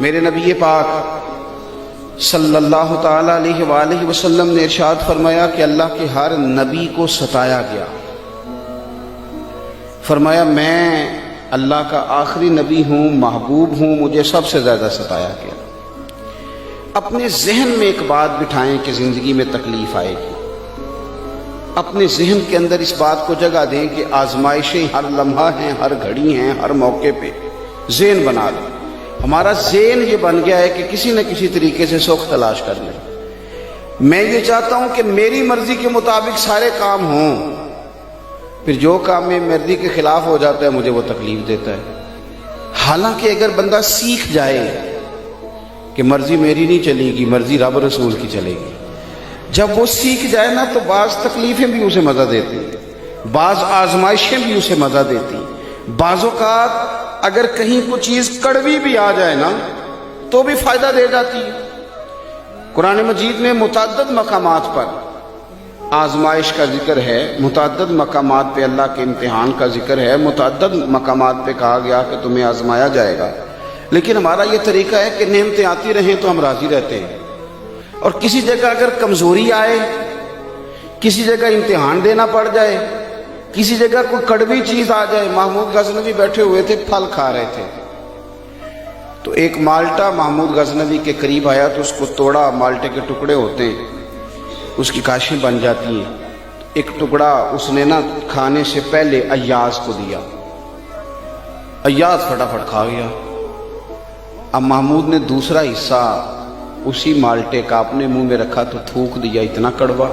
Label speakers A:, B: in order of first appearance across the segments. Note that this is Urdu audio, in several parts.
A: میرے نبی پاک صلی اللہ تعالی علیہ وآلہ وسلم نے ارشاد فرمایا کہ اللہ کے ہر نبی کو ستایا گیا۔ فرمایا میں اللہ کا آخری نبی ہوں، محبوب ہوں، مجھے سب سے زیادہ ستایا گیا۔ اپنے ذہن میں ایک بات بٹھائیں کہ زندگی میں تکلیف آئے گی، اپنے ذہن کے اندر اس بات کو جگہ دیں کہ آزمائشیں ہر لمحہ ہیں، ہر گھڑی ہیں، ہر موقع پہ ذہن بنا لیں۔ ہمارا ذہن یہ بن گیا ہے کہ کسی نہ کسی طریقے سے سوکھ تلاش کر لیں۔ میں یہ چاہتا ہوں کہ میری مرضی کے مطابق سارے کام ہوں، پھر جو کام میں مرضی کے خلاف ہو جاتا ہے مجھے وہ تکلیف دیتا ہے۔ حالانکہ اگر بندہ سیکھ جائے کہ مرضی میری نہیں چلے گی، مرضی رب رسول کی چلے گی، جب وہ سیکھ جائے نا تو بعض تکلیفیں بھی اسے مزہ دیتی، بعض آزمائشیں بھی اسے مزہ دیتی، بعض اوقات اگر کہیں کوئی چیز کڑوی بھی آ جائے نا تو بھی فائدہ دے جاتی ہے۔ قرآن مجید میں متعدد مقامات پر آزمائش کا ذکر ہے، متعدد مقامات پہ اللہ کے امتحان کا ذکر ہے، متعدد مقامات پہ کہا گیا کہ تمہیں آزمایا جائے گا، لیکن ہمارا یہ طریقہ ہے کہ نعمتیں آتی رہیں تو ہم راضی رہتے ہیں، اور کسی جگہ اگر کمزوری آئے، کسی جگہ امتحان دینا پڑ جائے، کسی جگہ کوئی کڑوی چیز آ جائے۔ محمود غزنوی بیٹھے ہوئے تھے، پھل کھا رہے تھے، تو ایک مالٹا محمود غزنوی کے قریب آیا تو اس کو توڑا، مالٹے کے ٹکڑے ہوتے ہیں، اس کی کاشیں بن جاتی ہیں، ایک ٹکڑا اس نے نا کھانے سے پہلے ایاز کو دیا، ایاز فٹافٹ کھا گیا۔ اب محمود نے دوسرا حصہ اسی مالٹے کا اپنے منہ میں رکھا تو تھوک دیا، اتنا کڑوا۔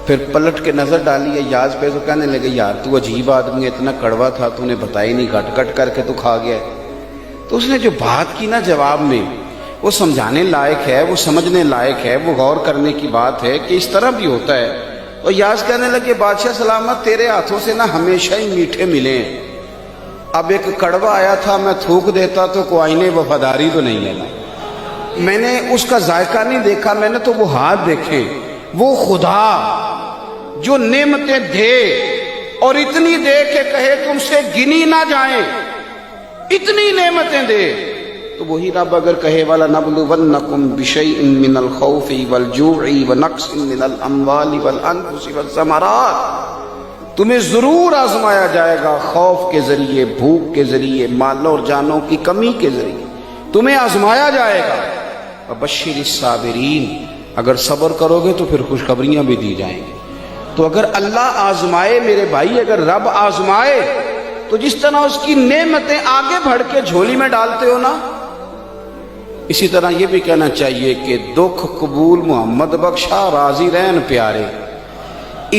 A: پھر پلٹ کے نظر ڈالی ایاز پہ تو کہنے لگے یار تو عجیب آدمی ہے، اتنا کڑوا تھا تو نے بتائی نہیں، گھٹ گھٹ کر کے تو کھا گیا ہے۔ تو اس نے جو بات کی نا جواب میں، وہ سمجھانے لائق ہے، وہ سمجھنے لائق ہے، وہ غور کرنے کی بات ہے کہ اس طرح بھی ہوتا ہے۔ اور ایاز کہنے لگے بادشاہ سلامت، تیرے ہاتھوں سے نا ہمیشہ ہی میٹھے ملے ہیں، اب ایک کڑوا آیا تھا میں تھوک دیتا تو کوئی آئینے وفاداری تو نہیں لینا، میں نے اس کا ذائقہ نہیں دیکھا، میں نے تو وہ ہاتھ دیکھے، وہ خدا جو نعمتیں دے اور اتنی دے کہ کہے تم سے گنی نہ جائیں، اتنی نعمتیں دے، تو وہی رب اگر کہے وَلَنَبْلُوَنَّكُمْ بِشَيْءٍ مِّنَ الْخَوْفِ وَالْجُوعِ وَنَقْصٍ مِّنَ الْأَمْوَالِ وَالْأَنفُسِ وَالثَّمَرَاتِ، تمہیں ضرور آزمایا جائے گا، خوف کے ذریعے، بھوک کے ذریعے، مالوں اور جانوں کی کمی کے ذریعے تمہیں آزمایا جائے گا۔ وَبَشِّرِ الصَّابِرِينَ، اگر صبر کرو گے تو پھر خوشخبریاں بھی دی جائیں گی۔ تو اگر اللہ آزمائے میرے بھائی، اگر رب آزمائے تو جس طرح اس کی نعمتیں آگے بڑھ کے جھولی میں ڈالتے ہو نا، اسی طرح یہ بھی کہنا چاہیے کہ دکھ قبول محمد بخشا، راضی رہن پیارے۔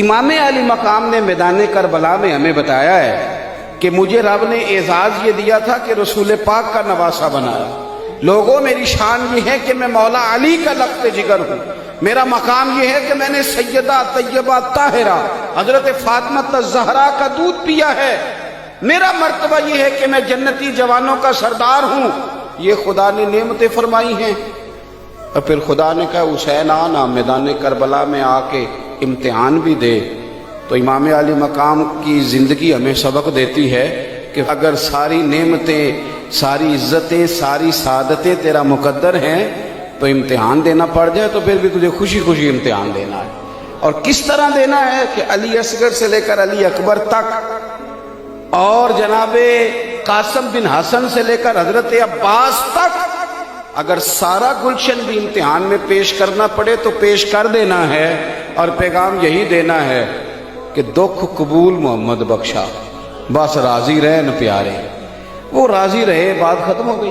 A: امام علی مقام نے میدان کربلا میں ہمیں بتایا ہے کہ مجھے رب نے اعزاز یہ دیا تھا کہ رسول پاک کا نواسہ بنایا۔ لوگوں میری شان یہ ہے کہ میں مولا علی کا لخت جگر ہوں، میرا مقام یہ ہے کہ میں نے سیدہ طیبہ طاہرہ حضرت فاطمہ الزہرا کا دودھ پیا ہے، میرا مرتبہ یہ ہے کہ میں جنتی جوانوں کا سردار ہوں۔ یہ خدا نے نعمتیں فرمائی ہیں۔ اور پھر خدا نے کہا حسین آنا میدان کربلا میں آ کے امتحان بھی دے۔ تو امام علی مقام کی زندگی ہمیں سبق دیتی ہے کہ اگر ساری نعمتیں، ساری عزتیں، ساری سعادتیں تیرا مقدر ہیں تو امتحان دینا پڑ جائے تو پھر بھی تجھے خوشی خوشی امتحان دینا ہے۔ اور کس طرح دینا ہے کہ علی اصغر سے لے کر علی اکبر تک، اور جناب قاسم بن حسن سے لے کر حضرت عباس تک، اگر سارا گلشن بھی امتحان میں پیش کرنا پڑے تو پیش کر دینا ہے، اور پیغام یہی دینا ہے کہ دکھ قبول محمد بخشا، بس راضی رہن پیارے۔ وہ راضی رہے، بات ختم ہو گئی۔